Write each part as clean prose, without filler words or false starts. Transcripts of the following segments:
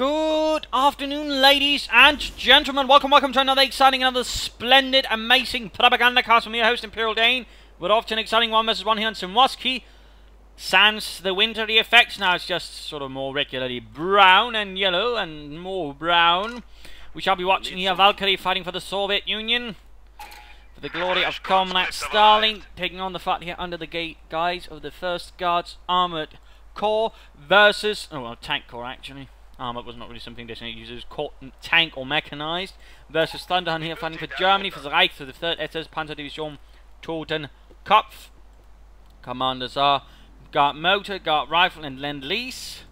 Good afternoon, ladies and gentlemen. Welcome to another exciting, another splendid, amazing Propagandacast from your host, Imperial Dane. We're off to an exciting 1v1 here on Simwaski. Sans the wintry effects, now it's just sort of more regularly brown and yellow and more brown. We shall be watching here Valkyrie fighting for the Soviet Union. For the glory of Comrade Stalin, taking on the fight here under the guise of the 1st Guards Armoured Corps versus... oh, well, Tank Corps actually. Armoured was not really something designated, it uses tank or mechanized. Versus Thunderhun here fighting for Germany, for the Reich, for the 3rd SS Panzerdivision Totenkopf. Commanders are Guard Motor, Guard Rifle and Lend-Lease.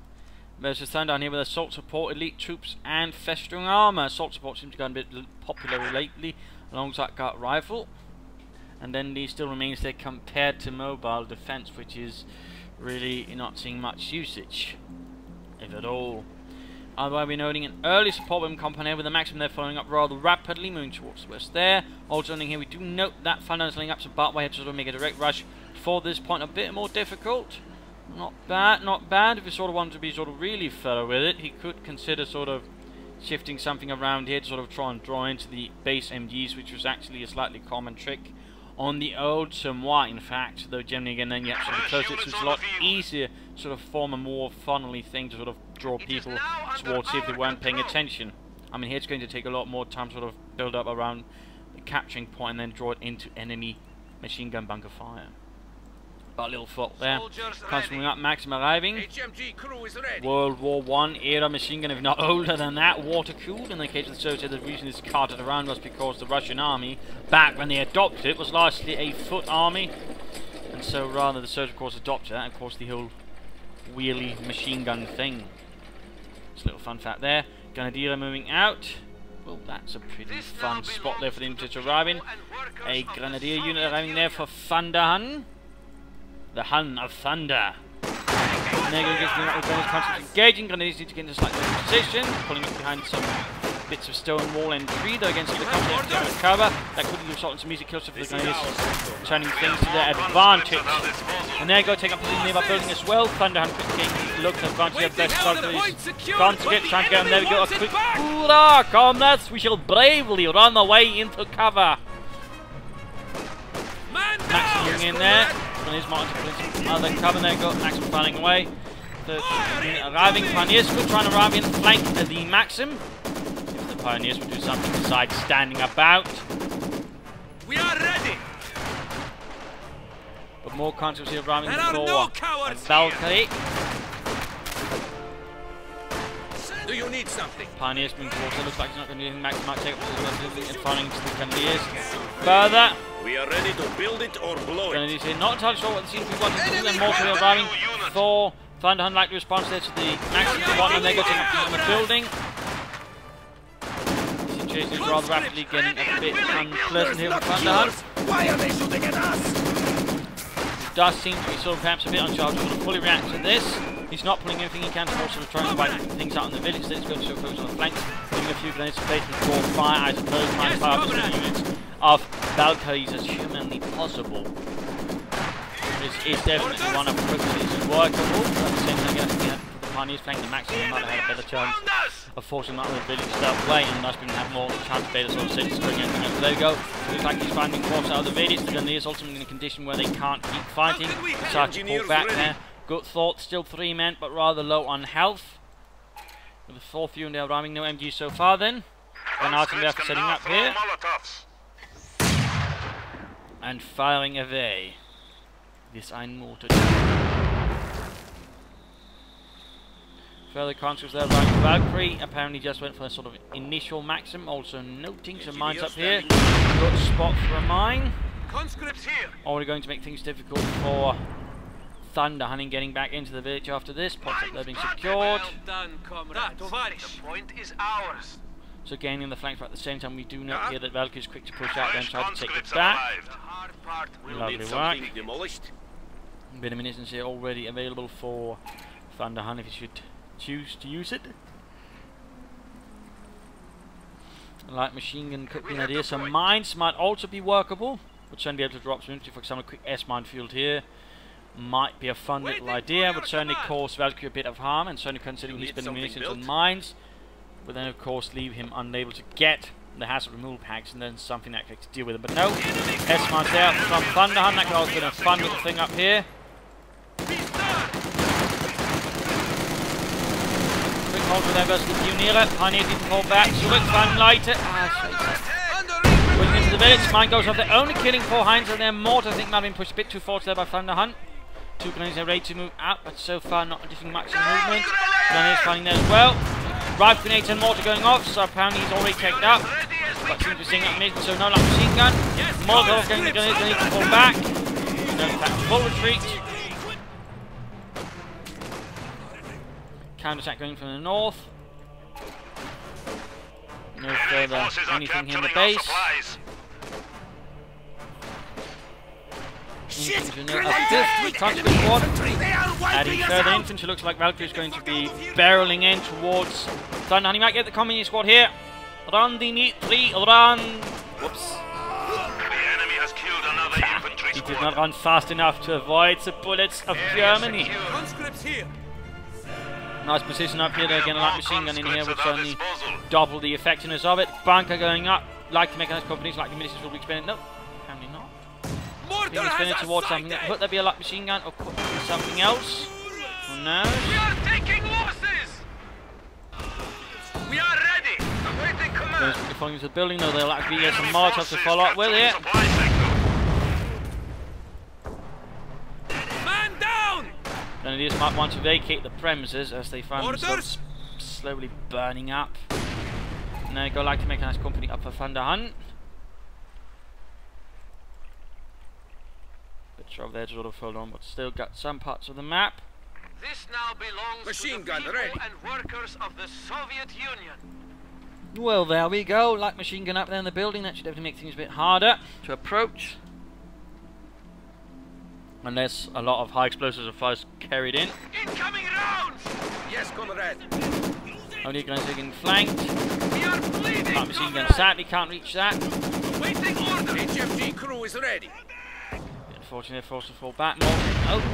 Versus Thunderhun here with Assault Support, Elite Troops and Festung Armour. Assault Support seems to have gotten a bit popular lately, alongside Guard Rifle. And then these still remains there compared to Mobile Defense, which is really not seeing much usage, if at all. Otherwise, we're noting an early support weapon company with the maximum they're following up rather rapidly, moving towards the west there. Also, in here we do note that Thunderhun is laying up some Bartway to sort of make a direct rush for this point a bit more difficult. Not bad, not bad. If he sort of wanted to be sort of really thorough with it, he could consider sort of shifting something around here to sort of try and draw into the base MGs, which was actually a slightly common trick on the old Samoa, in fact, though generally again then you have to sort of close it, so it's a lot easier to sort of form a more funnily thing to sort of draw people towards if they weren't paying attention. I mean, here it's going to take a lot more time to sort of build up around the capturing point and then draw it into enemy machine gun bunker fire. But a little fault there. Coming up, Maxim arriving. World War I era machine gun, if not older than that, water cooled. In the case of the Soviets, the reason it's carted around was because the Russian army, back when they adopted it, was largely a foot army. And so rather the Soviets, of course, adopted that, and of course the whole wheelie machine gun thing. Just a little fun fact there. Grenadier moving out. Well, that's a pretty fun spot there for them to arrive in. A Grenadier unit arriving there for Thunderhun. The Hun of Thunder. And they're going to get the constantly engaging. Grenadiers need to get into slightly better position, pulling up behind some bits of stone wall and tree, though against the concept of cover. That could give salt and some music kills for the Grenadiers, turning things to their advantage. And there you go, take up the nearby building as well. Thunderhun quickly looks at advantage of their Valkyrie's conjugate, trying to get them. There we go, a quick hoorah, comrades! We shall bravely run away into cover. Max in there. His other cover, there we go, Maxim firing away. Arriving, Pioneers could try and arrive in flank to the Maxim. If the Pioneers would do something besides standing about. We are ready! But more concepts here arriving for Valkyrie. Do you need something? Pioneers moving towards it, looks like he's not going to do anything. Maxim might take up and firing into the Grenadiers. Further. We are ready to build it or blow Grenadiers here, not entirely sure what the CP want to do, and more so arriving for Thunderhun, like the response there to the Maxim one, and they're getting up to the building. The situation is rather rapidly getting a bit unpleasant here for Thunderhun. Why are they shooting at us? He does seem to be sort of perhaps a bit unsure to sort of fully react to this. He's not pulling everything he can to sort of trying to wipe things out in the village, so he's going to focus on the flanks, giving a few grenades to place and draw fire, I suppose, trying to fire up the units of Valkyries as humanly possible. This is definitely one of the quickest workable, but at the same time, I think the Pioneers flank the Maxim might have had a better chance of forcing them out of the village that way, and thus going to have more chance to better sort of city spring anything else. So there we go. Looks like he's finding force out of the village. The Grenadiers ultimately in a condition where they can't keep fighting. Decide to pull back there. Good thought, still 3 men, but rather low on health. With the 4th unit arriving, no MG so far then. Grenadiers left setting up here. And firing away. This ein Mortar. Further conscripts there arriving. Valkyrie apparently just went for a sort of initial Maxim. Also noting some mines up here. Good spot for a mine. Conscripts here. Already going to make things difficult for Thunderhun in getting back into the village after this. Pots up there being secured. Well done, comrades. The point is ours. So gaining the flanks, but at the same time we do note here that Valkyrie is quick to push out and try to take it back. Lovely work. A bit of munitions here already available for Thunderhun if he should choose to use it. Light machine gun could be an idea. Some mines might also be workable. Would certainly be able to drop some infantry, for example, a quick S-mine field here. might be a fun little idea. Would certainly cause Valkyrie a bit of harm, and certainly considering he's spending munitions on mines, would then of course leave him unable to get the hazard removal packs, and then something that could deal with it. But no, S-Mar's there from Thunderhun. That could also be a fun little thing up here. Quick hold with there goes the Pioniere. Pioneer didn't fall back. Zurück, Fangleiter. Going into the village. Mine goes off there, only killing 4 Hinds, and their mortar I think might have been pushed a bit too forward there by Thunderhun. 2 grenades are ready to move out, but so far not doing much movement. Grenades finding there as well. Rifle grenades and mortar going off, so apparently he's already checked up. But seems to be seeing up mid, so no light machine gun. Molotov getting the grenades, they need to fall back. No attack, full retreat. Counter attack going from the north. No further anything here in the base. Infantry up fifth, conscript squad. Adding further infantry, looks like Valkyrie is going to be barreling in towards Thunderhun. He might get the communist squad here. Run, Dimitri, run! Whoops. The enemy has killed another infantry He squad. did not run fast enough to avoid the bullets of Germany. Conscripts here. Nice position up here. There again, a light machine gun in here would certainly double the effectiveness of it. Bunker going up. Like the mechanized companies, like the militias will be expended. Nope, apparently not. Being expended towards something. Could there be a light machine gun or could there be something else? Who knows? We are taking losses. We are ready. Awaiting command. They're falling into the building, though they'll likely get some Molotovs to follow up with here. Man down! Grenadiers might want to vacate the premises as they find themselves slowly burning up. And they go like to make a nice company up for Thunderhun. Bit over there to sort of hold on, but still got some parts of the map. This now belongs Machine to the gun people ready. and workers of the Soviet Union. Well, there we go. Light machine gun up there in the building. That should definitely make things a bit harder to approach. Unless a lot of high explosives are first carried in. Incoming rounds! Yes, comrade. Only guns are getting flanked. We are bleeding, Light machine gun comrade! sadly can't reach that. Waiting order! HFG crew is ready. Unfortunately, they're forced to fall back.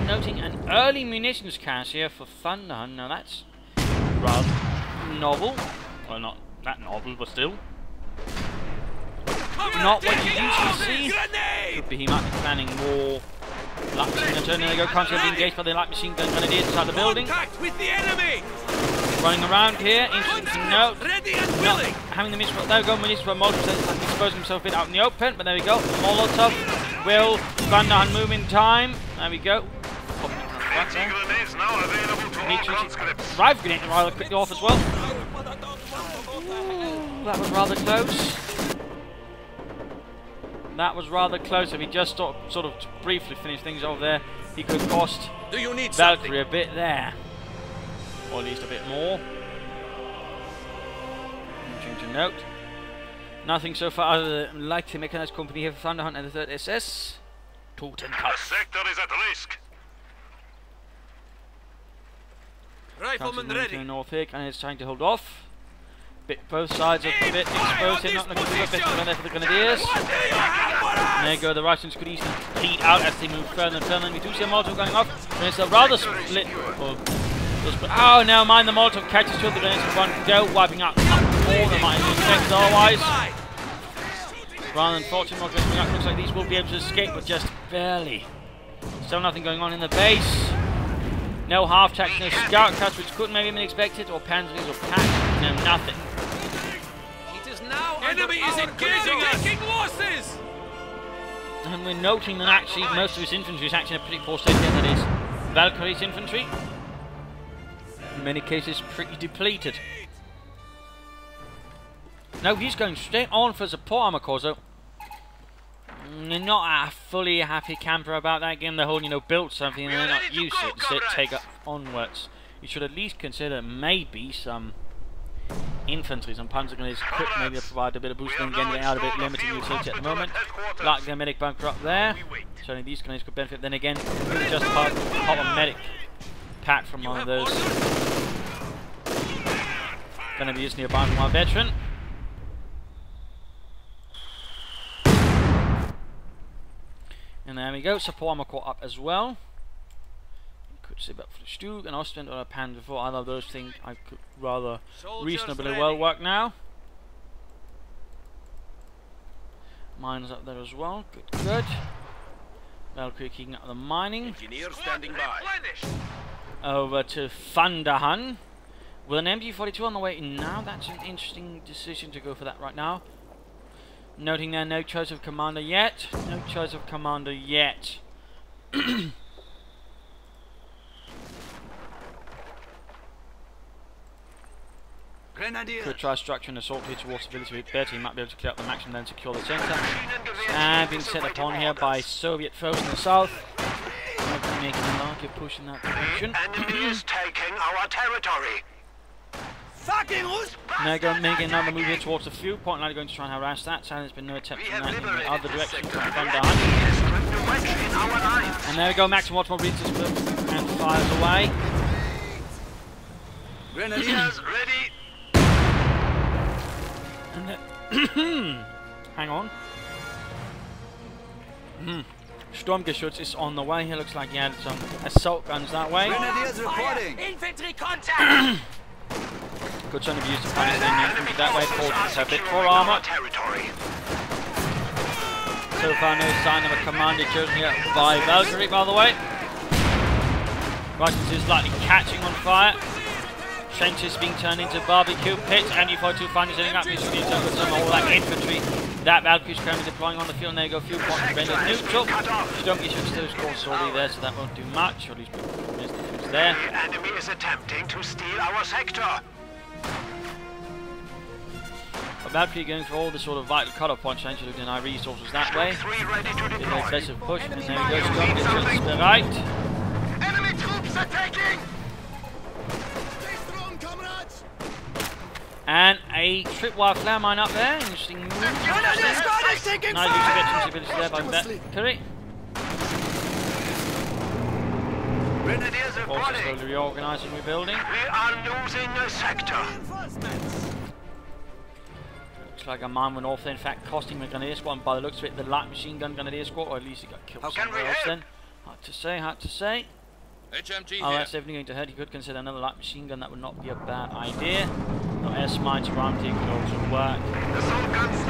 Noting an early munitions cache here for Thunderhun. Now that's rather novel. Well, not that novel, but still. Not what you usually see. Could be he might be planning more light machine gun turn. There they go. Constantly engaged by the light machine gun grenadiers inside the building. Contact with the enemy. Running around here. Interesting note. Ready and Not willing. having the miss. There we go. Miss for Molotov exposing himself a bit out in the open. But there we go. Molotov will Thunderhun move in time. There we go. Grenades now available to all conscripts. Rifle grenade rather quickly off as well. That was rather close. That was rather close. If he just sort of briefly finished things over there, he could cost Do you need Valkyrie a bit there. Or at least a bit more. Change a note. Nothing so far other than likely mechanized company here for Thunderhun and the 3rd SS. The sector is at risk. Rifleman ready. North here, and it's trying to hold off. Both sides are a bit exposed here, not looking too good there for the Grenadiers. And there go, the Russians could easily bleed out as they move further and further. And we do see a Molotov going off, and it's a rather split. Oh, never mind, the Molotov catches two of the Grenadiers in one go, wiping out all the might have been affected otherwise. Rather than 14 more coming up, looks like these will be able to escape, but just barely. Still nothing going on in the base. No half-tracks, no scout cuts, which could maybe have been expected, or panzers or packs. No, nothing. It is now. Enemy is engaging us. Taking losses. And we're noting that actually most of his infantry is actually in a pretty poor state here. That is Valkyrie's infantry. In many cases, pretty depleted. No, he's going straight on for support armor corps, though. Not a fully happy camper about that. Again, the whole, build something and then not use it, instead take it onwards. You should at least consider maybe some infantry, some panzer grenades could maybe provide a bit of boost. And again, they are a bit limited in utility at the moment. Like the medic bunker up there. Certainly these grenades could benefit. Then again, really just pop a medic pack from one of those. Gonna be used nearby from our veteran. And there we go, support armor corps up as well. Could save up for the Stug and Ostwind or a Panzer IV. Either of those things I could rather reasonably well work now. Mines up there as well. Good, good. Valkyrie kicking up the mining. Engineer standing by. Over to Thunderhun. With an MG42 on the way in now. That's an interesting decision to go for that right now. Noting there, no choice of commander yet. No choice of commander yet. Could try structure and assault here towards the village a bit better. He might be able to clear up the max and then secure the centre. And being set upon here by Soviet foes in the south. Making a larger push in that direction. The enemy is taking our territory. Now go making another move here towards the field point. Now going to try and harass that. So there's been no attempt from that in the other direction from Thunderhun. And there we go, Max and Watchmore reads this book and fires away. Grenadiers ready. And hang on. Sturmgeschütz is on the way. Here looks like he had some assault guns that way. Grenadiers reporting. Infantry contact. Could certainly be used to punish the infantry that way. Forces have a bit more armour. So far no sign of a commander chosen here by Valkyrie, by the way. Russians is slightly catching on fire. Trenches being turned into barbecue pits. MG42 finally setting up. Usually with some all that infantry that Valkyrie's currently deploying on the field. And there you go, field point rendered neutral. Sturmgeschütz still scores already there, so that won't do much. Or at least there's the defense there. The enemy is attempting to steal our sector. But Valkyrie going for all the sort of vital cutoff points, trying to deny resources that way. Get an aggressive push, and there we go, Sturmgeschütz right. Enemy troops attacking. And a tripwire flare mine up there. Interesting move. Nice use of ability there by Valkyrie. Grenadiers Also reporting. slowly reorganising, rebuilding. We are losing a sector. Looks like a mine went off there, in fact costing the Grenadier Squad, and by the looks of it, the light machine gun Grenadier Squad, or at least he got killed somewhere else then. Hard to say, hard to say. HMG Oh, that's definitely going to hurt. He could consider another light machine gun, that would not be a bad idea. No S mines around here could also work.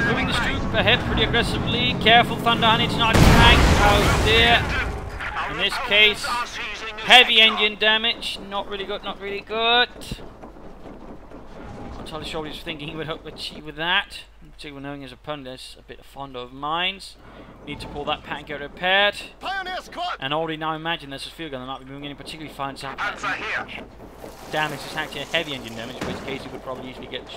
Moving the Stug ahead pretty aggressively. Careful, Thunderhun, it's not a tank. Oh dear. In this case, heavy engine damage. Not really good, not really good. Not entirely sure what he was thinking he would hope to achieve with that. Particularly knowing his opponent is a bit fonder of mines. Need to pull that pack, get repaired. And already now imagine there's a field gun that might be moving in, and particularly finds out that damage is actually a heavy engine damage, in which case he would probably usually get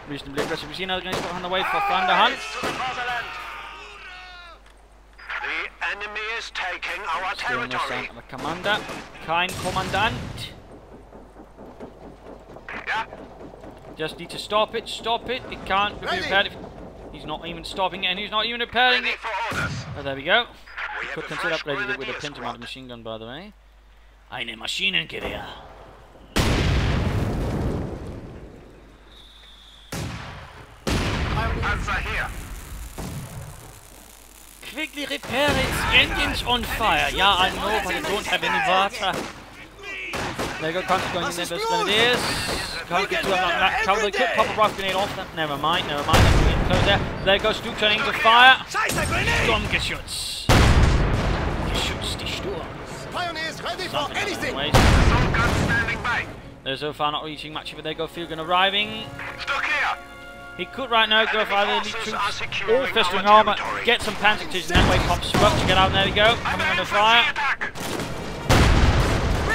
reasonably aggressive. We see another gun on the way for Thunderhun. The enemy is taking our Still on the territory. side of a commander. Kein Kommandant. Yeah. Just need to stop it, it can't be repaired if he's not even stopping it, and he's not even repairing Ready it. for orders. Oh, there we go. We have Could a consider fresh upgrading it with a grenadier Pintermount squad. machine gun, by the way. Eine Maschinengewehr. Panzer here. Quickly repair its engines on fire. Yeah, I know, but I don't have any water. There you go, Connor's going in there, those grenadiers. Can't get to that cover. They could pop a rocket grenade off that. Never mind, that's getting close there. There goes Stug turning to fire. Sturmgeschütz. Geschütz die Sturm. Pioneers ready for anything. Assault gun standing by. They're so far not reaching much of it. There go field gun arriving. Stuck here. He could right now go for either elite troops or festering armour, get some panzer and that way pop smoke to get out. There we go, coming under fire.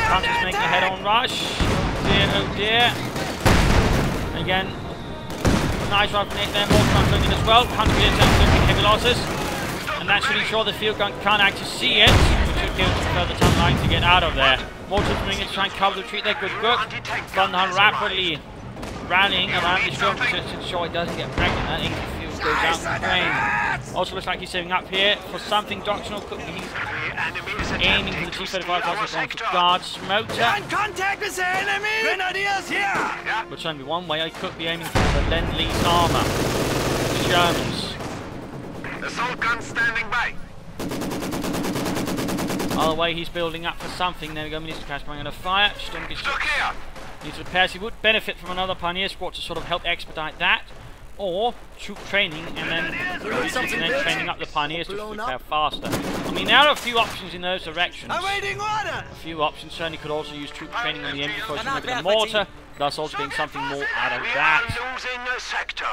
Panzer's making a head-on rush. Oh dear. Again, nice rifle there, more guns going in as well. Country attempts taking heavy losses. And that's really sure the field gun can't actually see it, which would give it further time to get out of there. More troops moving in to try and cover the retreat there. Good work. Thunderhun rapidly rallying around the storm to ensure it doesn't get pregnant. That infantry field goes out in flame. Also looks like he's saving up here for something doctrinal. He's aiming for the T-35 going for guards. Motor. Contact with the enemy! Grenadiers here! Which only one way. I could be aiming for the Lend-Lease armour. The Germans. Assault gun standing by. By the way, he's building up for something. There we go, Minister Cash going under fire. Look here! Needs repairs. He would benefit from another pioneer squad to sort of help expedite that. Or troop training and then training up the pioneers to repair faster. I mean, there are a few options in those directions. Awaiting orders. A few options. Certainly could also use troop training on the enemy force and maybe the mortar. Thus also being something more out of that. We are losing the sector.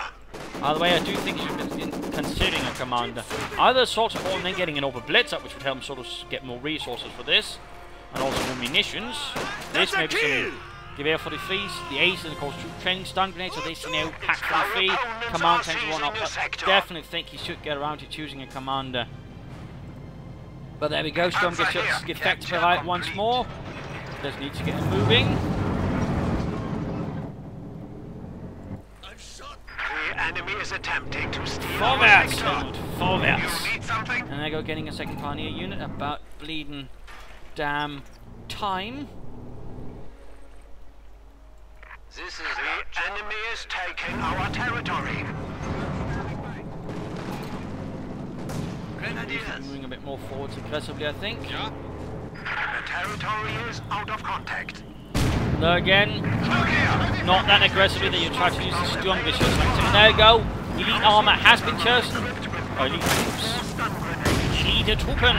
By the way, I do think you should be considering a commander. Either assault support and then getting an over blitz up, which would help him sort of get more resources for this. And also more munitions. This maybe some Gewehr for the fees, the ace, and of course troop training, stun grenades, so this, you know, pack for the fee, command tanks and whatnot. But definitely think he should get around to choosing a commander. But there we go, Storm gets effective right once more. Does need to get him moving. The enemy is attempting to steal Vorwärts, our sector. vorwärts. You need something? And there go, getting a second pioneer unit, about bleeding damn time. This is the enemy is taking our territory. Grenadiers. Moving a bit more forwards aggressively, I think. The territory is out of contact. Though again, not that aggressively that you try to use the skirmishes. There you go. Elite armor has been chosen. Oh, elite troops. Elite Truppen.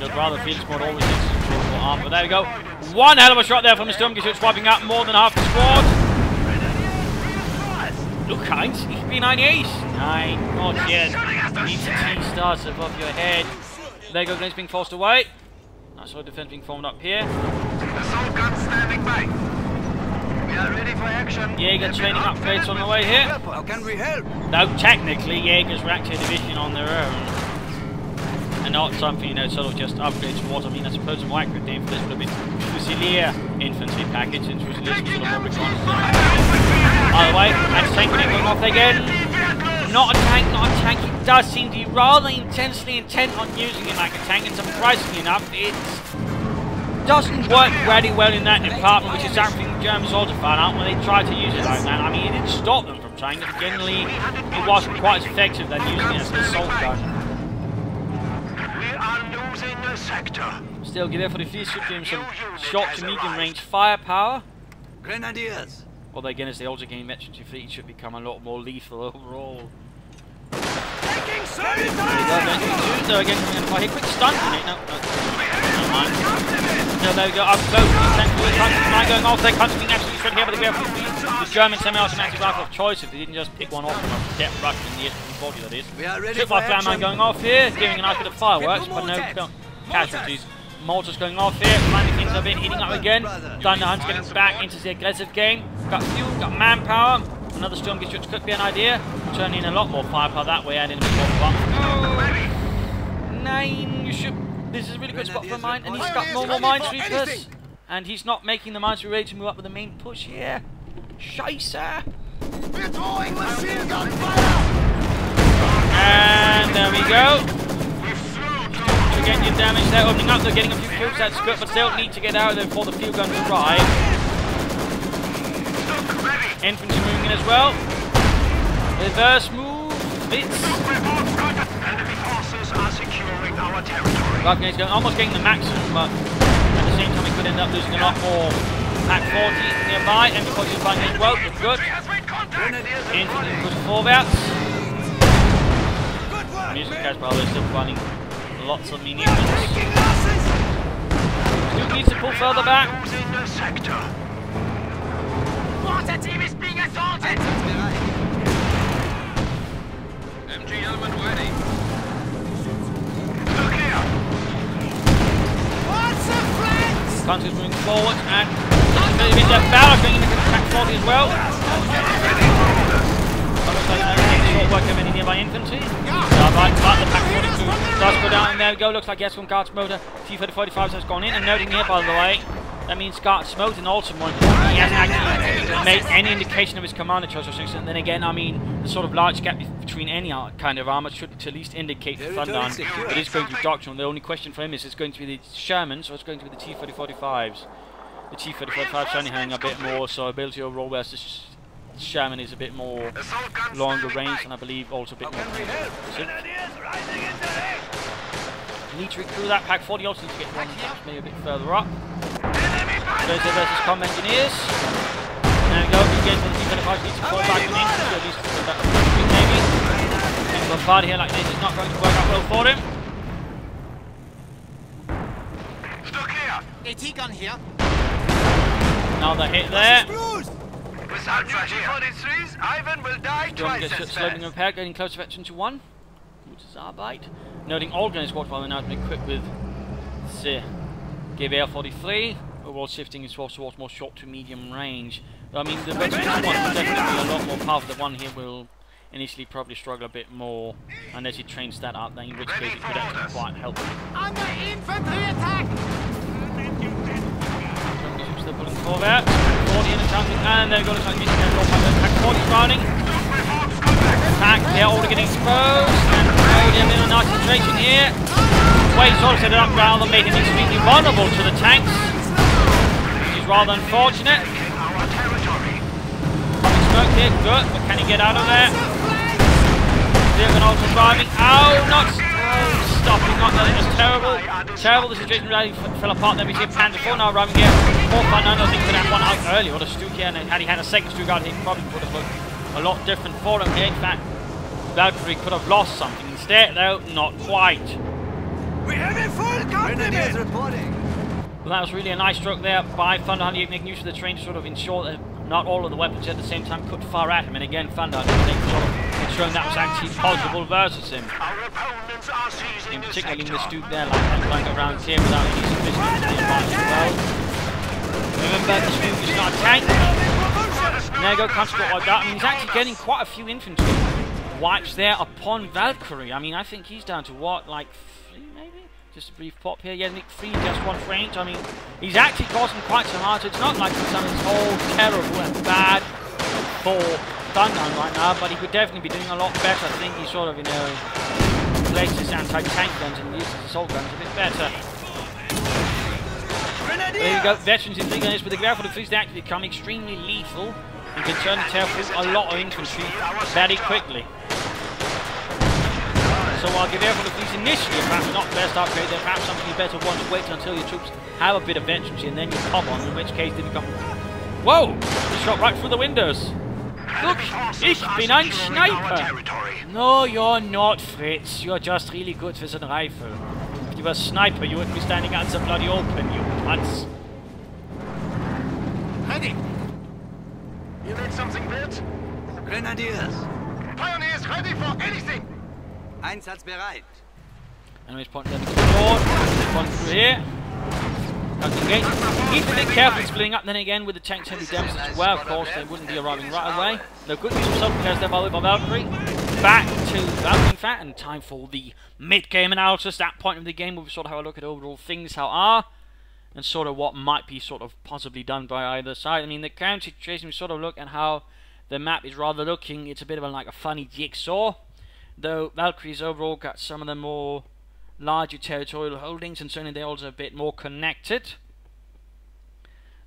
I'd rather feel squad always needs more armor. But there we go. One hell of a shot there from the Sturmgeschütz, wiping out more than half the squad. Look, Heinz, ich bin ein Ace. Nein, not yet. Needs the T-stars above your head. There you go, Glen's being forced away. Nice sort of defense being formed up here. Assault guns standing by. We are ready for action. Jaeger training upgrades on the way here. How can we help? Though technically, Jaegers were actually a division on their own. And not something, you know, sort of just upgrades from what I mean. I suppose a more accurate name for this would have been Fusilier infantry package, since Fusiliers was sort of more reconnaissance. By the way, anti-tank grenade going off again. Not a tank, not a tank. He does seem to be rather intensely intent on using it like a tank, and surprisingly enough, it doesn't work very well in that department, which is something the Germans also found out when they tried to use it like that. I mean, it didn't stop them from trying, but generally, it wasn't quite as effective than using it as an assault gun. Sector. Still, Gewehr for the Fleet should give him some short to medium range firepower. Grenadiers. Although again, as they also gain veteran to fleet, it should become a lot more lethal overall. Taking service. So again, we're going to fire a quick stun grenade. No, never mind. No, there we go. Up close. Tank going off. They're being absolutely shredded here by the Gewehr for the Fleet. The German semi-automatic rifle of choice if they didn't just pick one off from a depth rush in the S-40, that is. We are ready Trip for by action. Flatman going off here, giving a nice bit of fireworks, but no casualties. Mortars going off here, finding things a bit, heating up again. Thunderhun's getting back into the aggressive game. Got fuel, got manpower. Another Sturmgeschütz could be an idea. Turn in a lot more firepower that way, adding a bit more bump. Oh, nine, you should. This is a really good spot for a mine, and he's got more minesweepers. And he's not making the minesweeper ready to move up with the main push here. Scheisse. We're throwing machine gun fire. And there we go. Again, your damage there, opening up, they're getting a few kills, that's good, but still need to get out of there before the fuel guns arrive. Infantry moving in as well. Reverse move, it's... Enemy forces are securing our territory. Valkyrie's going, almost getting the maximum, but at the same time he could end up losing a lot more. Pack 40 nearby, enemy forces are finding as well, that's good. Infantry push forwards. Music cash pile, they're still finding lots of munitions. Who needs to pull further back? Water team is being assaulted! MG element ready. Look here! What's the flanks? Country's moving forward and maybe their barrel going into attack 40 as well. Looks like they're short work of any nearby infantry. Right, the pack 42 does go down, and there we go. Looks like yes, from Guard Smoker, T-3045 has gone in. And noting here, by the way, that means Guard Smoke, and also more importantly, he hasn't actually made any indication of his commander choice or something. And then again, I mean, the sort of large gap between any kind of armor should at least indicate for Thunderhun that it's going to be doctrinal. The only question for him is going to be the Shermans or it's going to be the T-3045s. The T-3045 certainly having a bit more so ability overall, whereas the Sherman is a bit more longer range, and I believe also a bit more. Need to recruit that pack 40, also need to get one perhaps maybe a bit further up. There's the versus comm engineers. There we go, engage with the T-35, needs to fall back with infantry, at least for that maybe. And bombard here like this is not going to work out well for him. Stuck here. AT gun here. Another hit there. Without new G43s, Ivan will die twice as Slowing fast. repair, getting close to veteran to 1. Which is Arbeit. Noting all gun squad while they're now equipped with GBR 43. Overall shifting his force towards more short to medium range. I mean, the veteran 1 will definitely be a lot more powerful. The one here will initially probably struggle a bit more unless he trains that up, then in which case it could actually quite help him. Under infantry attack! They're pulling forward. 40 in the jumping, and they're going to try to get pack 40 running. Pack, they're all getting exposed, and they're in a nice situation here. Way sort of set it up rather than making it extremely vulnerable to the tanks, which is rather unfortunate. Smoke here, good, but can he get out of there? They're going to also driving. Oh, not stopping, not that. It was terrible. Terrible, the situation really fell apart. Then we see Panda 4 now arriving here. More fun, I think for that one out early. What a Stuke here, and had he had a second Stuke out, he probably would have looked a lot different for him here. In fact, Valkyrie could have lost something. Instead, though, not quite. We have a full complement! Reporting. Well, that was really a nice stroke there by Thunderhun, making use of the train to sort of ensure that not all of the weapons at the same time could fire at him. And again, Thunderhun sort of ensuring that was actually possible versus him. In particularly in the Stuke there, like going around here without any sufficient advantage as well. Remember, the Stuke is not a tank. There you go, Conscript like that. I mean, he's actually getting quite a few infantry wipes there upon Valkyrie. I mean, I think he's down to what, like 3 maybe? Just a brief pop here. Yeah, 3 just 1 range. I mean, he's actually causing quite some harm. So it's not like something's all terrible and bad for Thunderhun right now, but he could definitely be doing a lot better. I think he sort of, you know, places his anti-tank guns and uses his assault guns a bit better. There you go, veterans in 3 guns with the grapple of fleets, they actually become extremely lethal and can turn and tear through a lot of infantry very quickly. So while give for the fleets initially perhaps not the best upgrade, then perhaps something you better want to wait until your troops have a bit of veterancy and then you pop on, in which case they become... Whoa! He shot right through the windows. Look, ich bin ein Sniper! No, you're not, Fritz. You're just really good with a rifle. If you were a sniper, you would be standing out in the bloody open, you nuts. Ready! You need something built? Grenadiers! Pioneers ready for anything! Einsatzbereit! Enemies pointing down the door. Pointing through here. Okay. Keep a bit careful splitting up then again with the tanks heavy demos as well. Of course, they wouldn't be arriving right away. No good use of self-repairs there by Valkyrie. Back to Valkyrie, in fact, and time for the mid-game analysis. That point of the game, we'll sort of have a look at overall things, how are, and sort of what might be sort of possibly done by either side. I mean, the current situation, we sort of look at how the map is rather looking. It's a bit of like a funny jigsaw, though Valkyrie's overall got some of the more larger territorial holdings, and certainly they're also a bit more connected,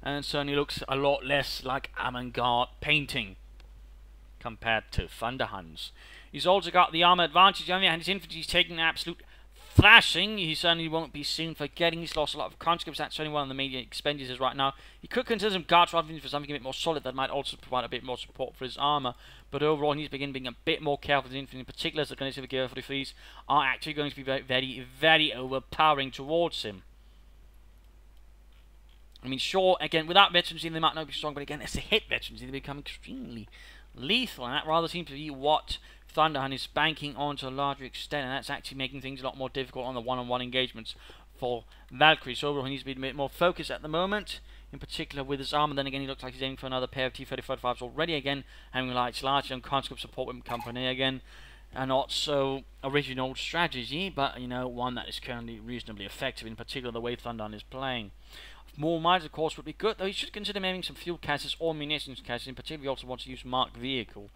and certainly looks a lot less like avant-garde painting compared to Thunderhun's. He's also got the armor advantage on there, and his infantry's taking an absolute thrashing. He certainly won't be soon forgetting. He's lost a lot of conscripts. That's certainly one of the major expenditures right now. He could consider some guards rather for something a bit more solid that might also provide a bit more support for his armor. But overall, he needs to begin being a bit more careful with his infantry, in particular as the Grenadiers of the Valkyries are actually going to be very, very overpowering towards him. I mean, sure, again, without veterans, they might not be strong, but again, as they hit veterans, they become extremely lethal, and that rather seems to be what Thunderhun is banking on to a larger extent, and that's actually making things a lot more difficult on the one-on-one engagements for Valkyrie. So overall, he needs to be a bit more focused at the moment, in particular with his armor. Then again, he looks like he's aiming for another pair of T-35s already again, having like large and conscript support with company again, and not so original strategy, but you know, one that is currently reasonably effective, in particular the way Thunderhun is playing. More miles, of course, would be good, though he should consider aiming some fuel caches or munitions caches. In particular, he also wants to use marked vehicle.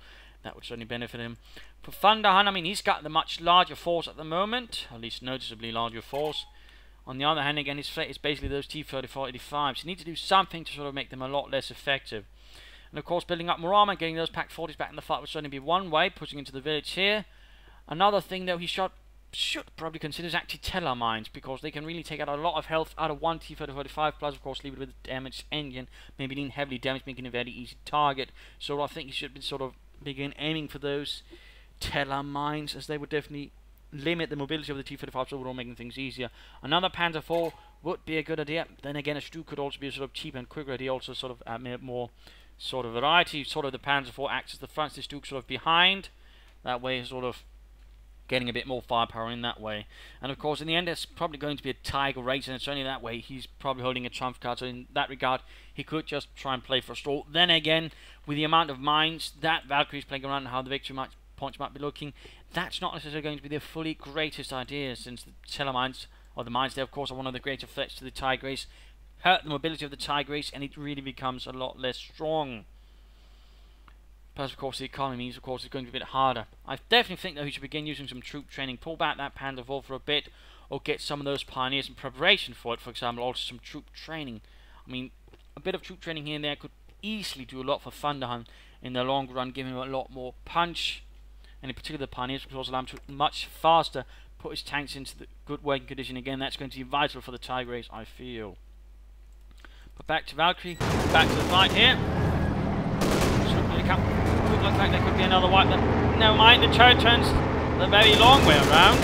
That would certainly benefit him. For Thunderhun, I mean, he's got the much larger force at the moment, at least noticeably larger force. On the other hand, again, his fleet is basically those T-34-85s. You need to do something to sort of make them a lot less effective. And of course, building up more armor, getting those Pack 40s back in the fight would certainly be one way, pushing into the village here. Another thing, though, he shot should probably consider is anti-teller mines, because they can really take out a lot of health out of one T-3045, plus of course leave it with a damaged engine, maybe being heavily damaged, making a very easy target. So I think you should be sort of begin aiming for those teller mines, as they would definitely limit the mobility of the T-35s overall, making things easier. Another Panzer IV would be a good idea. Then again, a Stu could also be a sort of cheaper and quicker idea, also sort of more sort of variety. Sort of the Panzer IV acts as the front, the Stu sort of behind. That way, sort of getting a bit more firepower in that way. And of course, in the end, it's probably going to be a Tiger race, and it's only that way he's probably holding a trump card. So in that regard, he could just try and play for a stall. Then again, with the amount of mines that Valkyrie's playing around and how the victory points might be looking, that's not necessarily going to be the fully greatest idea, since the teller mines, or the mines there, of course, are one of the greater threats to the Tiger race, hurt the mobility of the Tiger race, and it really becomes a lot less strong. Plus, of course, the economy means, of course, it's going to be a bit harder. I definitely think, though, he should begin using some troop training. Pull back that Panzer IV for a bit, or get some of those pioneers in preparation for it. For example, also some troop training. I mean, a bit of troop training here and there could easily do a lot for Thunderhun in the long run, giving him a lot more punch. And in particular, the pioneers could also allow him to much faster put his tanks into the good working condition again. That's going to be vital for the Tiger race, I feel. But back to Valkyrie, back to the fight here. Could look like there could be another wipe. Never mind, the turret turns the very long way around.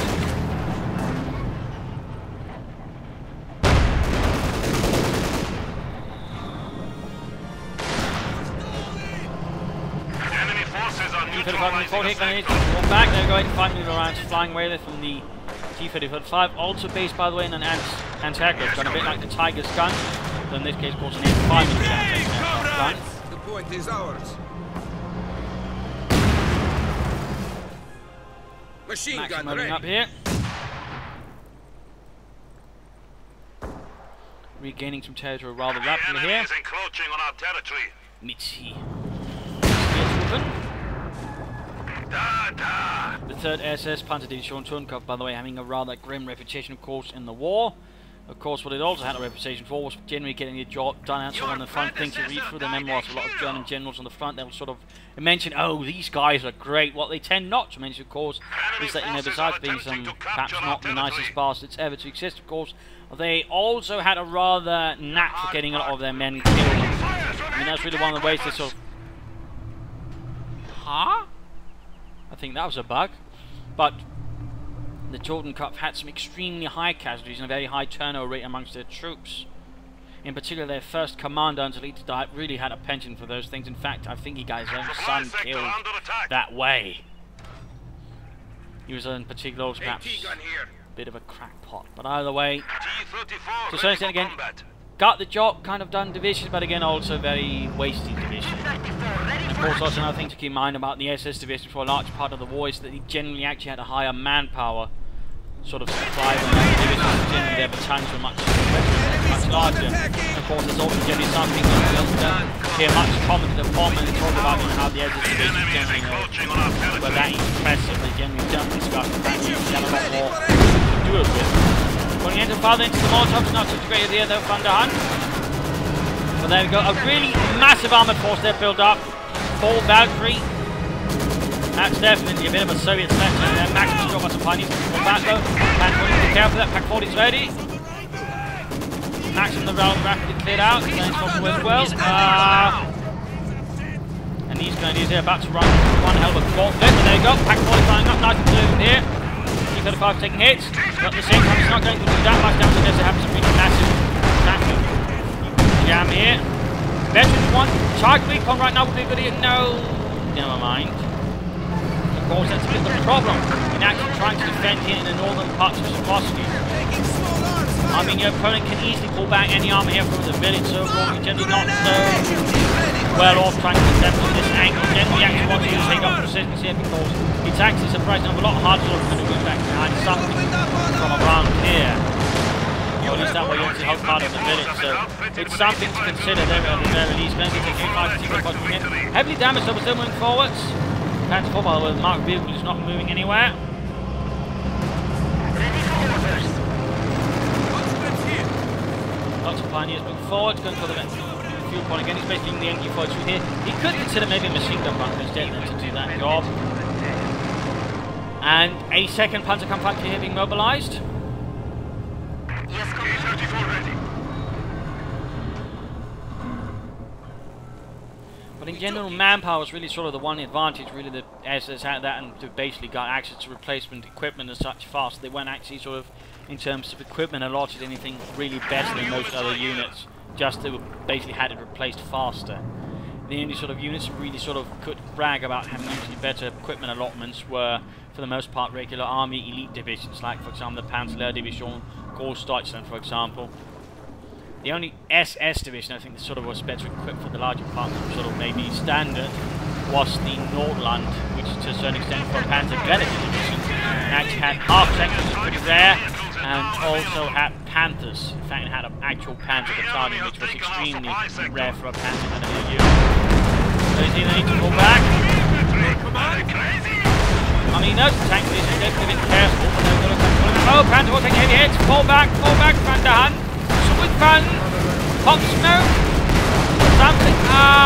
Enemy forces are T-35 going to go back. They're going to 5 million rounds flying away there from the T-35. Also based, by the way, in an anti-aircraft gun, a bit like the Tiger's gun. So in this case, of course, an 5 million anti-aircraft gun. The point is ours. Machine gun ready. Up here. Regaining some territory rather rapidly here. Enemy is encroaching on our territory. Mitzi. The 3rd SS Panzer Division Turnkopf, by the way, having a rather grim reputation, of course, in the war. Of course, what it also had a reputation for was generally getting the job done out on the front. Things you read through the memoirs of a lot of German generals on the front, they'll sort of mention, oh, these guys are great. What they tend not to mention, of course, is that, you know, besides being some perhaps not the nicest bastards ever to exist, of course, they also had a rather knack for getting a lot of their men killed. I mean, that's really one of the ways they sort of... Huh? I think that was a bug. But the Totenkopf had some extremely high casualties and a very high turnover rate amongst their troops. In particular, their first commander until he died really had a penchant for those things. In fact, I think he got his own son killed that way. He was in particular also perhaps a bit of a crackpot. But either way, to a certain extent again, got the job kind of done division, but again also very wasted division. And of course, also another thing to keep in mind about the SS division for a large part of the war is that he generally actually had a higher manpower sort of supply than the divisions. Generally their battalions were much larger. And of course, there's also generally something that we don't hear much commented upon when they talk about, you know, how the SS division generally were that impressive. They generally don't discuss the fact that they had a lot more to do it with. Putting into farther into the Molotovs, not such a great idea though, Thunderhun. But there we go, a really massive armoured force they've built up for Valkyrie. That's definitely a bit of a Soviet selection there. Maximum drop by some pioneers. Pull back though. Pack 40, be careful that. Pack 40's ready. Maximum the round rapidly cleared out. He's going to as well. And these grenadiers here about to run one hell of a gauntlet. And there you go. Pack 40 flying up. Nice and blue here. T-35 taking hits. But at the same time, it's not going to do that much damage unless they have some really massive jam here. Veterans one. Charge recon right now would be a good idea. No. Never mind. Of course, that's a bit of a problem in actually trying to defend here in the northern parts of Moscow. I mean, your opponent can easily pull back any army here from the village, so you're generally not so well off trying to defend from this angle. Generally, actually want you to take up resistance here because it's actually surprisingly a lot harder to maneuver back behind something from around here. Or at least that way you actually hold part of the village, so it's something to consider there at the very least. Going to take 5 to heavily damaged, so we're still moving forwards. Panzer IV, by the way, the marked vehicle is not moving anywhere. Lots of pioneers moving forward, going for the fuel point again. He's basically the MQ-42 here. He could consider maybe a machine gun bunker instead to do that job. And a second Panzerkampfpanzer here being mobilized. Yes, T-34 ready. But in general, manpower is really sort of the one advantage, really, that SS had that, and to basically got access to replacement equipment and such fast. They weren't actually sort of, in terms of equipment, allotted anything really better than most other units. Just they were basically had it replaced faster. The only sort of units that really sort of could brag about having usually better equipment allotments were, for the most part, regular army elite divisions, like, for example, the Panzer Division, Großdeutschland, for example. The only SS division I think that sort of was better equipped for the larger part, sort of maybe standard, was the Nordland, which to a certain extent for a Panzer Grenadier division, and actually had half sections, which was pretty rare, and also had Panthers. In fact, it had an actual Panzer battalion, which was extremely rare for a Panzer Grenadier unit. So you see they need to pull back. I mean, those tank divisions, they've been a bit careful, but they've got to come. Oh, Panther will take heavy hits. Fall back, Thunderhun. With fun, pop smoke, something.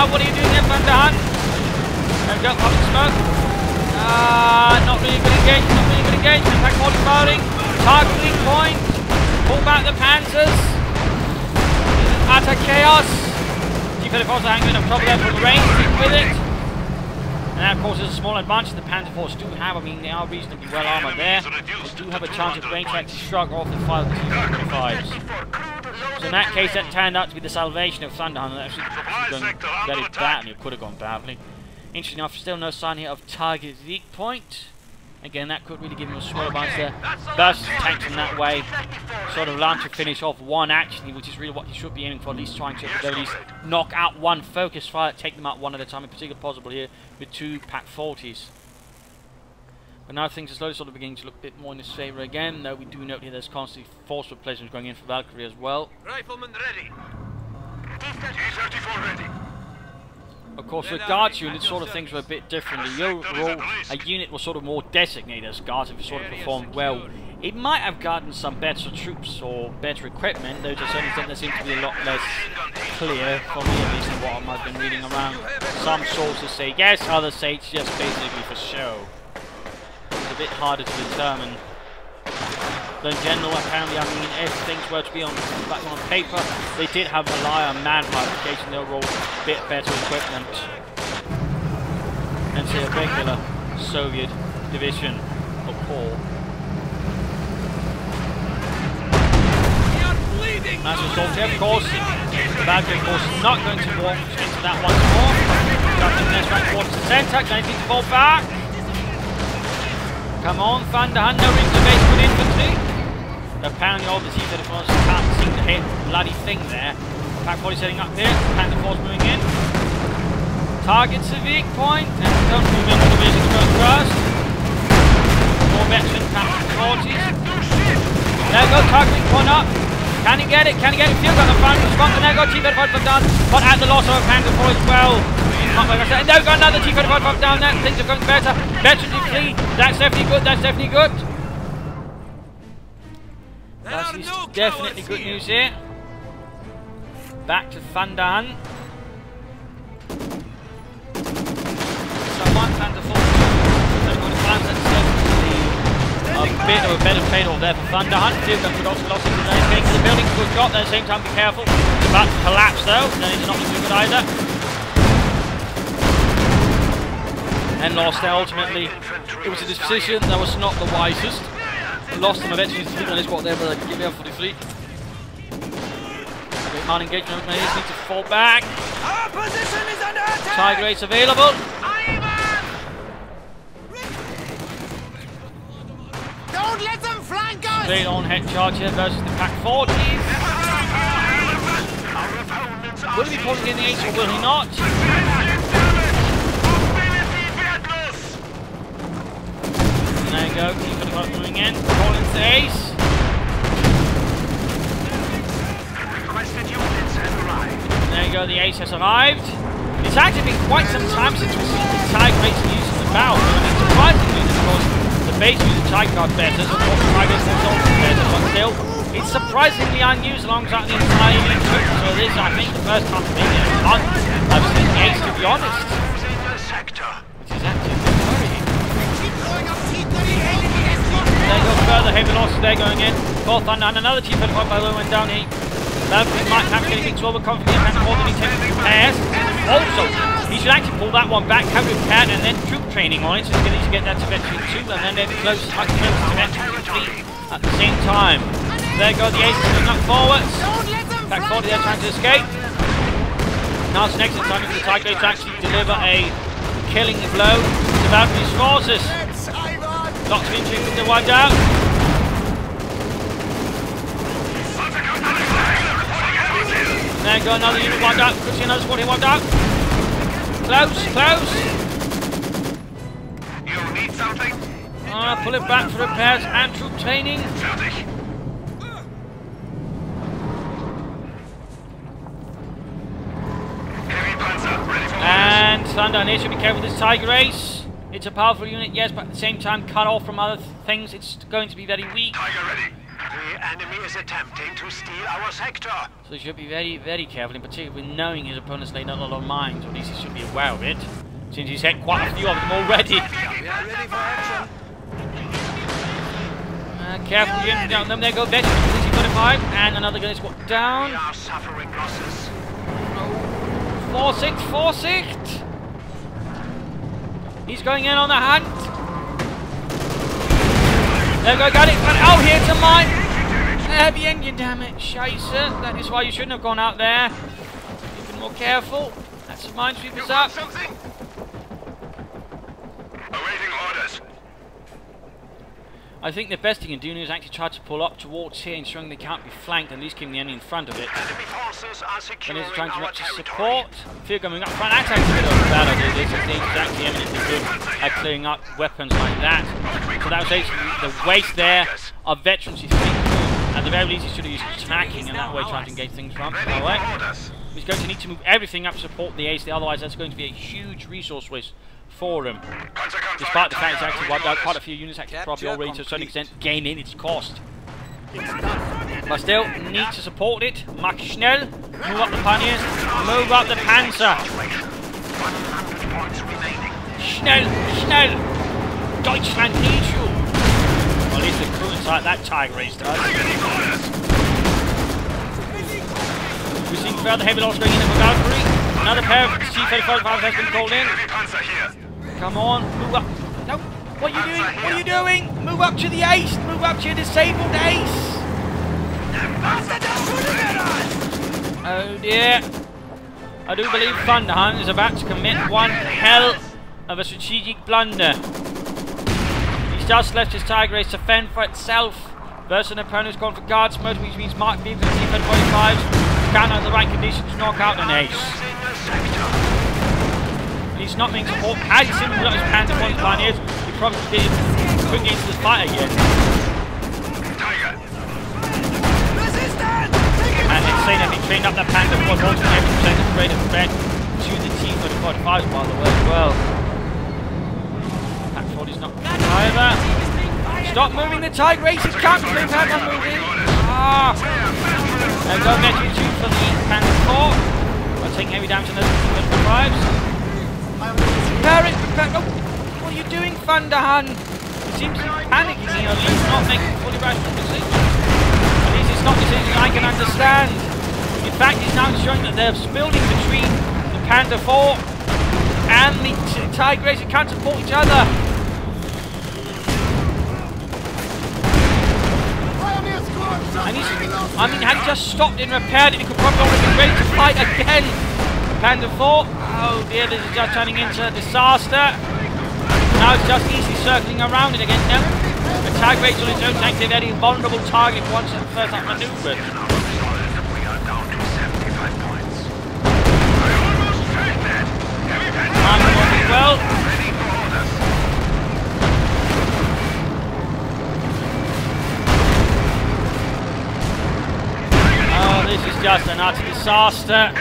What are you doing there, Thunderhun? There we go, pop smoke. Not really good engagement, not really good engagement. Attack mortar firing, targeting point, pull back the Panthers. Utter chaos. T-34 also hanging on top of them from the range, keep with it. And that, of course, is a small advantage the Panther Force do have. I mean, they are reasonably well armoured there. They do have a chance at range to actually shrug off the fire of the T-35s. So in that case, that turned out to be the salvation of Thunderhun. That actually going very badly. It could have gone badly. Interesting enough, still no sign here of target weak point. Again, that could really give him a small advantage there. Burst tanks in that way. Sort of launch to finish off one actually, which is really what he should be aiming for, at least trying to at least knock out one focus fire, take them out one at a time, in particular possible here with two Pak-40s. But now things are slowly sort of beginning to look a bit more in his favour again, though we do note here there's constantly force replacements going in for Valkyrie as well. Rifleman ready. T-34 ready. Of course, with guards units, sort of things were a bit different. The overall, a unit was sort of more designated as guards if it sort of performed well. It might have gotten some better troops or better equipment, though to a certain extent there seems to be a lot less clear, for me at least, than what I've been reading around. Some sources say yes, others say it's just basically for show. It's a bit harder to determine. But in general, apparently, I mean, if things were to be on paper, they did have rely on manpower application, the overall bit better equipment than, say, a regular Soviet division or corps. As a result, of course, the Valkyrie, of course, is not going to walk into that once more. Got next right towards the centre, going to need to fall back. Come on, Thunderhun, no rings of base with infantry. Apparently all the T-34s can't seem to hit the bloody thing there. Pak-40 setting up here, Panther Force moving in. Target's a weak point, and don't move into the division goes first. More veteran Pak-40s. There we go, targeting point up. Can he get it? Can he get it? Field gun the front, response, and there we go, T-35 down, but at the loss of a Panther Force as well. And there we go, another T-35 down there, things are going better. Veteran to flee, that's definitely good, that's definitely good. That's definitely good news here. Back to Thunderhun. So one Panther Force. They're going to balance that definitely a bit of a better trade-off there for Thunderhun. Field gun could also lost into the getting to the building. Good shot there at the same time, be careful. It's about to collapse though, no, it's not too good either. And lost there ultimately. It was a disposition that was not the wisest. Lost them eventually to the fleet, and is what they were giving up for the fleet. Great man engagement, may need to fall back. Our position is under attack! Tiger rates available. Don't let them flank us! Straight on head charge here versus the Pak-40s. Will he be pulling in the ace or will he not? There you go, T-35 moving in, calling the ace. There you go, the ace has arrived. It's actually been quite some time since we've seen the Tiger rates used in the battle. I mean, surprisingly, of course, the base uses Tiger are better, so of course the Tiger is also better, but still, it's surprisingly unused alongside the entire elite troops. So this is, I think, the first time maybe in a month I've seen the ace, to be honest. Which is actually a bit worrying. heavy losses there going in. For Thunderhun, another T-35 by the way went down here. Valkyrie might have to get things over confident and more than he takes repairs. Also, he should actually pull that one back, have it repaired, and then troop training on it, so he's going to get that to Veteran 2, and then they're close to Veteran 3 at the same time. There go the aces moving up forwards. Back forward, they're trying to escape. Now it's next in time for the Tiger to actually deliver a killing blow to Valkyrie's forces. Lots of infantry to wipe out. There go another unit wiped out. Could see another squad here wiped out. Close, close. You need something? Pull it back for repairs and troop training. And Thunderhun here should be careful with this Tiger Ace. It's a powerful unit, yes, but at the same time cut off from other things. It's going to be very weak. Tiger ready. The enemy is attempting to steal our sector. So he should be very, very careful, in particular with knowing his opponent's laid out a lot of mines, or at least he should be aware of it, since he's hit quite a few of them already. We are ready for action. Careful unit down them. There go Veteran 45, and another gun is squad down. We are suffering losses. Forsicht, Forsicht! He's going in on the hunt. There go, got it. Oh, here's a mine. Heavy engine damage. Scheiße. That is why you shouldn't have gone out there. You've been more careful. That's the minesweepers up. Something? Awaiting orders. I think the best thing in doing is actually try to pull up towards here, ensuring they can't be flanked, and at least keeping the enemy in front of it. Enemy forces are When securing he's trying to our reach territory. support, fear coming up front. That's actually a bit of a bad idea. This is actually eminently good at clearing up weapons like that. So that was actually the waste there of veterans, you think. At the very least, he should have used attacking and that way trying to engage things from. Alright. He's going to need to move everything up to support the ace, otherwise that's going to be a huge resource waste for him. Despite the fact he's actually wiped out quite a few units, actually probably already to a certain extent gaining its cost. But still, need to support it. Mach schnell. Move up the pioneers. Move up the Panzer. Schnell, schnell. Deutschland needs you. Well, at least the crew inside that Tiger Ace does. We've seen further heavy loss going in for Valkyrie. Another pair of T-35 has been called in. Come on, move up. No, what are you doing? What are you doing? Move up to the ace. Move up to your disabled ace. Oh dear. I do believe Thunderhun is about to commit one hell of a strategic blunder. He's just left his Tiger Ace to fend for itself versus an opponent who's gone for guards mode, which means Mark Beams and T-35s can't have the right conditions to knock out an ace. He's not being support. Had he simply got his hands upon his pioneers, he probably did quickly into the fight again. And insane if he trained up that Panther was also able to present a greater threat to the T-35s by the way as well. Pack 40's not either. Stop moving the Tiger Ace, he can't keep that one moving. Ah! There go Veteran 2 for the Panther 4. We're taking heavy damage on the T-35s. Prepare it, prepare. Oh, what are you doing, Thunderhun? He seems to be panicking here, at least not making fully rational decisions. At least it's not decisions I can understand. In fact, he's now showing that they're building between the Panther 4 and the Tiger Ace. They can't support each other. And he's, I mean, had he just stopped and repaired it, he could probably already be ready to fight again. Panther 4. Oh dear, this is just turning into a disaster. Now it's just easily circling around it again. No, the Tiger Ace on its own takes a very vulnerable target once it's first outmaneuvered. Well. Oh, this is just an utter disaster.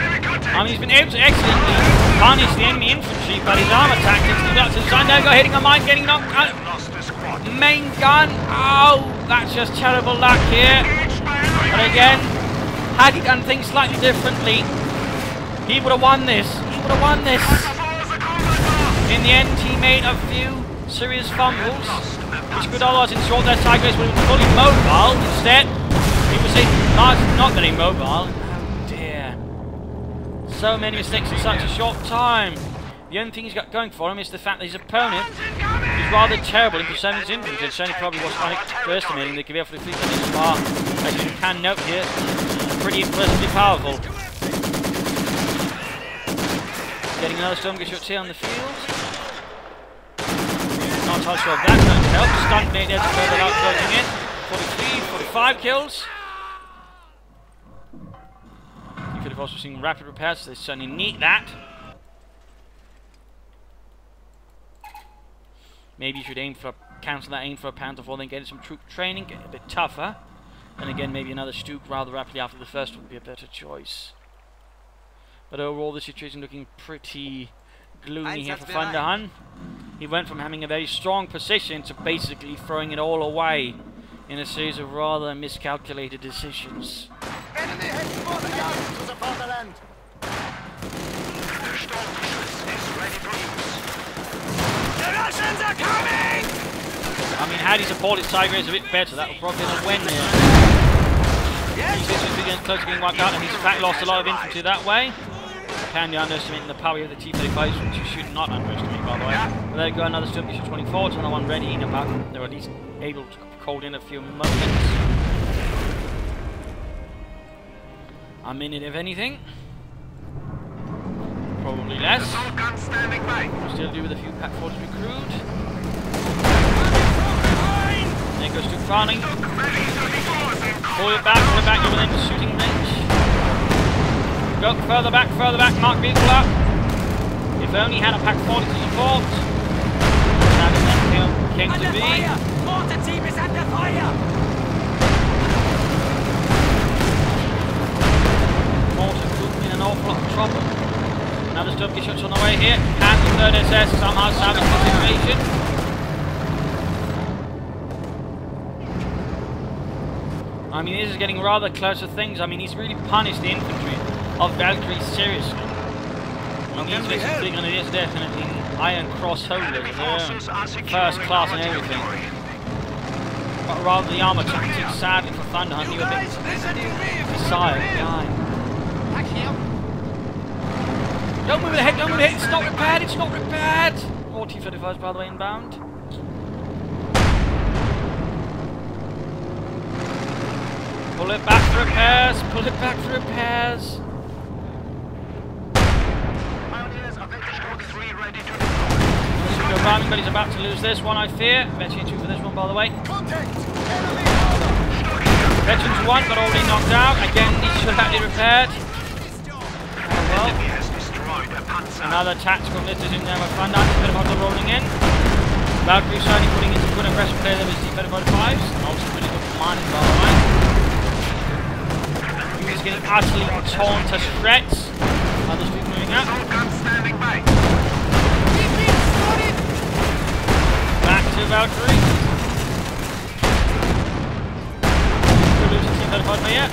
I mean, he's been able to excellently punish the enemy infantry, but his armor tactics do not to the side. There go, hitting a mine, getting knocked out. Main gun. Oh, that's just terrible luck here. But again, had he done things slightly differently, he would have won this. He would have won this. In the end, he made a few serious fumbles. which could otherwise ensure their sideways would have been fully mobile. Instead, he was not very mobile. Oh dear. So many mistakes in such a short time. The only thing he's got going for him is the fact that his opponent is rather terrible in preserving his infantry, and certainly probably was underestimating the Gewehr for the fleet on this far. As you can note here, pretty impressively powerful. Getting another Sturmgeschütz here on the field. Not entirely sure if that's going to help. Stun grenade there to further out closing in. 43, 45 kills. You could have also seen rapid repairs, so they certainly need that. Maybe you should cancel that aim for a pound before then getting some troop training, get a bit tougher. And again, maybe another Stuk rather rapidly after the first would be a better choice. But overall, the situation looking pretty gloomy here for Thunderhun. He went from having a very strong position to basically throwing it all away in a series of rather miscalculated decisions. Enemy heading for the guns to the fatherland. The Sturmgeschütz is ready for use. The Russians are coming! I mean, had he supported sideways a bit better, that would probably have been a win here. Yes! He's getting close to being wiped out, and he's in fact lost a lot of infantry that way. Can be underestimating the power of the T-35s, which you should not underestimate, by the way. But there you go, another Sturmgeschütz 24, another one ready in about, they're at least able to hold in a few moments. A minute, if anything. Probably less. Assault gun standing by. Still do with a few Pack 40s recruit. There goes to Farning. Pull it back, you're within shooting range. Go further back, mark vehicle up. If only had a Pack 40 to support. That then came to be. Mortar team is under fire! Mortar group in an awful lot of trouble. Another Sturmgeschütz on the way here. And the 3rd SS somehow salvaged the situation. I mean, this is getting rather close to things. I mean, he's really punished the infantry of Valkyrie seriously. I mean, these big grenadiers definitely Iron Cross holders. They're first class and everything. But rather the armor tactics, sadly for Thunderhun, he was a bit beside behind. Don't move ahead, don't move ahead, it's not repaired, it's not repaired! More T-35s, by the way, inbound. Pull it back for repairs, pull it back for repairs. But he's about to lose this one, I fear. Veteran 2 for this one, by the way. Veterans 1, but already knocked out. Again, he should have had it repaired. Oh well. Another tactical litters in there with Thunderhun. A bit of auto rolling in. Valkyrie certainly putting into good aggressive play there with T-35s. Also really good commanding, by the way. He's getting utterly torn to shreds. Others keep moving up. Back to Valkyrie. We're losing T-35 by yet.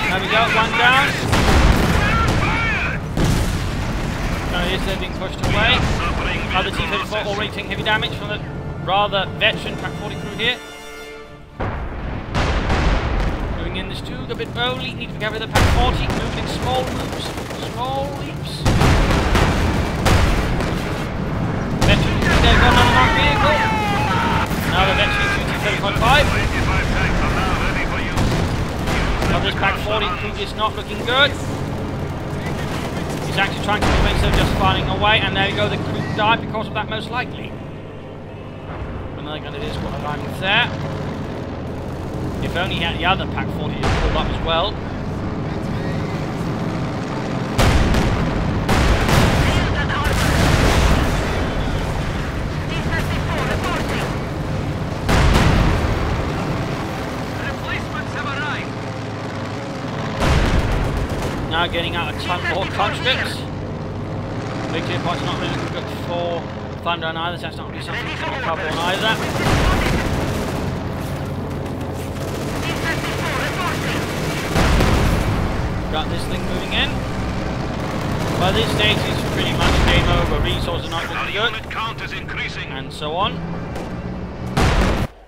There we go, one down. They're being pushed away. Other T-34 already taking heavy damage from the rather veteran Pack 40 crew here. Moving in this 2, a bit early, need to be careful with the Pack 40, moving in small moves, small leaps. Veteran, they've got another marked vehicle. Now the veteran 2T-35. Now this Pack 40 crew is not looking good. He's actually trying to move instead of just firing away, and there you go, the crew died because of that most likely. Another gun it is got a line there. If only he had the other Pack 40 pulled up as well. Now getting out a ton more conscripts. Big clear point's not really good for Thunderhun either, so that's not going to be something to recover on either. Got this thing moving in. By this stage, it's pretty much game over. Resources are not Our looking good. unit count is increasing. And so on.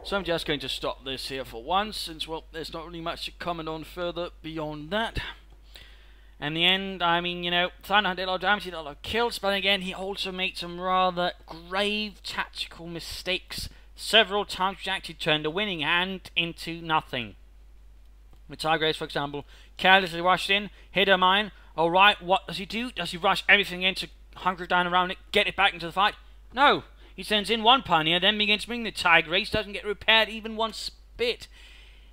So I'm just going to stop this here for once, since, well, there's not really much to comment on further beyond that. In the end, I mean, you know, Thunderhun did a lot of damage, he did a lot of kills, but again, he also made some rather grave tactical mistakes several times, which actually turned a winning hand into nothing. With Tigers, for example, carelessly rushed in, hit a mine. Alright, what does he do? Does he rush everything in to hunker down around it, get it back into the fight? No! He sends in one pioneer, then begins bringing the Tiger race, doesn't get repaired even one bit.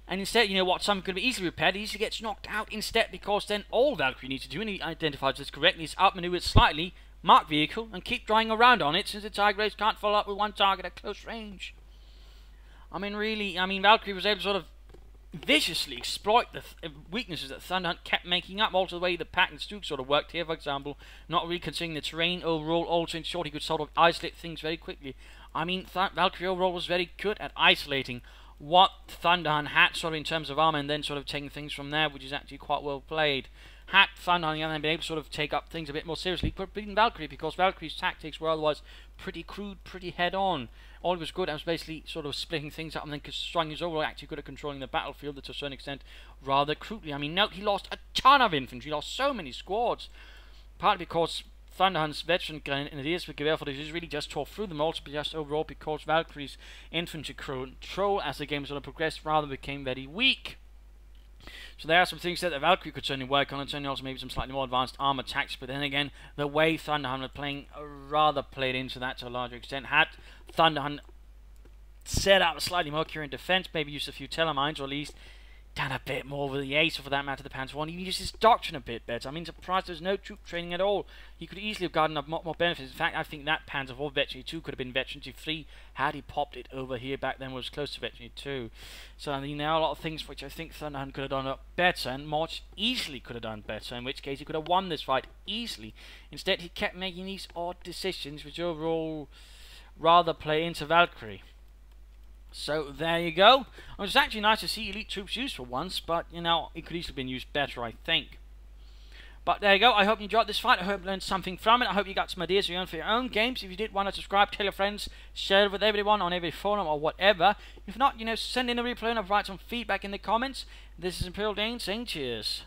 And instead, you know what, something could be easily repaired, he easily gets knocked out instead, because then all Valkyrie needs to do, and he identifies this correctly, is outmaneuver it slightly, mark vehicle, and keep drying around on it, since the Tiger race can't follow up with one target at close range. I mean, really, Valkyrie was able to sort of viciously exploit the weaknesses that Thunderhun kept making up, also the way the pack and Stuke sort of worked here, for example, not really considering the terrain overall, also ensured he could sort of isolate things very quickly. I mean, Valkyrie overall was very good at isolating what Thunderhun had sort of in terms of armor, and then sort of taking things from there, which is actually quite well played. Had Thunderhun on the other hand been able to sort of take up things a bit more seriously, could have beaten Valkyrie, because Valkyrie's tactics were otherwise pretty crude, pretty head-on. All he was good at was basically sort of splitting things up, and then Strong is overall actually good at controlling the battlefield to a certain extent, rather crudely. I mean, note he lost a ton of infantry, he lost so many squads, partly because Thunderhun's veteran grenadiers with Gewehr is really just tore through them, also just overall because Valkyrie's infantry control as the game sort of progressed rather became very weak. So there are some things that the Valkyrie could certainly work on, and certainly also maybe some slightly more advanced armor tactics, but then again, the way Thunderhun were playing rather played into that to a larger extent. Had Thunderhun set out a slightly more coherent defense, maybe used a few telemines, or at least done a bit more with the Ace, or for that matter the Panzer I, even used his doctrine a bit better. I mean, surprised there's no troop training at all. He could easily have gotten a lot more benefits. In fact, I think that Panzer IV Veteran 2 could have been Veteran 3 had he popped it over here back then, was close to Veteran 2. So I mean, there are a lot of things which I think Thunderhun could have done better, and much easily could have done better, in which case he could have won this fight easily. Instead, he kept making these odd decisions which overall rather play into Valkyrie. So there you go. It was actually nice to see elite troops used for once, but you know, it could easily have been used better, I think. But there you go. I hope you enjoyed this fight. I hope you learned something from it. I hope you got some ideas of your own for your own games. If you did want to subscribe, tell your friends, share it with everyone on every forum or whatever. If not, you know, send in a replay and I'll write some feedback in the comments. This is Imperial Dane saying cheers.